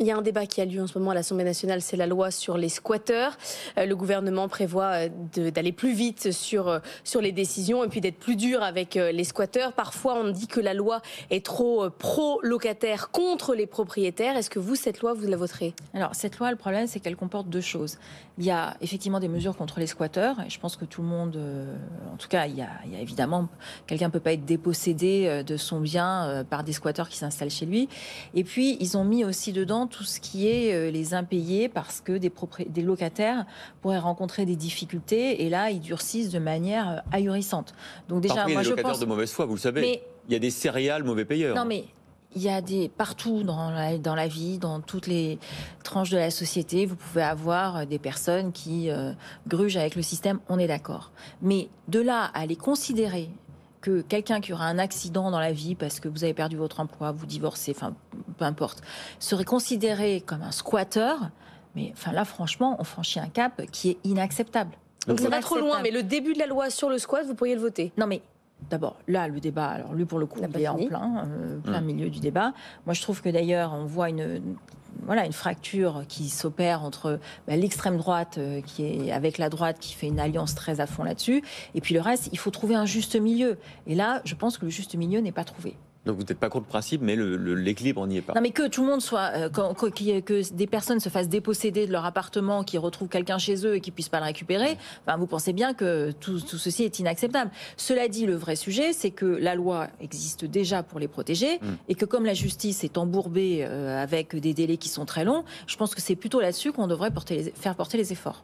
Il y a un débat qui a lieu en ce moment à l'Assemblée nationale, c'est la loi sur les squatteurs. Le gouvernement prévoit d'aller plus vite sur les décisions et puis d'être plus dur avec les squatteurs. Parfois, on dit que la loi est trop pro-locataire contre les propriétaires. Est-ce que vous, cette loi, vous la voterez? Alors, cette loi, le problème, c'est qu'elle comporte deux choses. Il y a effectivement des mesures contre les squatteurs. Et je pense que tout le monde, en tout cas, il y a évidemment, quelqu'un ne peut pas être dépossédé de son bien par des squatteurs qui s'installent chez lui. Et puis, ils ont mis aussi dedans tout ce qui est les impayés parce que des locataires pourraient rencontrer des difficultés et là, ils durcissent de manière ahurissante. Donc déjà, Parfois, il y a moi, des je locataires pense... de mauvaise foi, vous le savez. Mais... Il y a des céréales mauvais payeurs. Non, mais il y a partout dans la vie, dans toutes les tranches de la société, vous pouvez avoir des personnes qui grugent avec le système, on est d'accord. Mais de là à les considérer que quelqu'un qui aura un accident dans la vie parce que vous avez perdu votre emploi, vous divorcez, enfin peu importe, serait considéré comme un squatteur, mais enfin là franchement, on franchit un cap qui est inacceptable. Donc ça va trop loin, mais le début de la loi sur le squat, vous pourriez le voter? Non mais d'abord, là, le débat, alors lui, pour le coup, il est en plein milieu du débat. Moi, je trouve que d'ailleurs, on voit une fracture qui s'opère entre l'extrême droite, qui est avec la droite, qui fait une alliance très à fond là-dessus, et puis le reste, il faut trouver un juste milieu. Et là, je pense que le juste milieu n'est pas trouvé. Donc vous n'êtes pas contre le principe, mais l'équilibre n'y est pas. Non, mais que tout le monde soit, que des personnes se fassent déposséder de leur appartement, qu'ils retrouvent quelqu'un chez eux et qu'ils puissent pas le récupérer. Enfin, vous pensez bien que tout ceci est inacceptable. Cela dit, le vrai sujet, c'est que la loi existe déjà pour les protéger et que comme la justice est embourbée avec des délais qui sont très longs, je pense que c'est plutôt là-dessus qu'on devrait faire porter les efforts.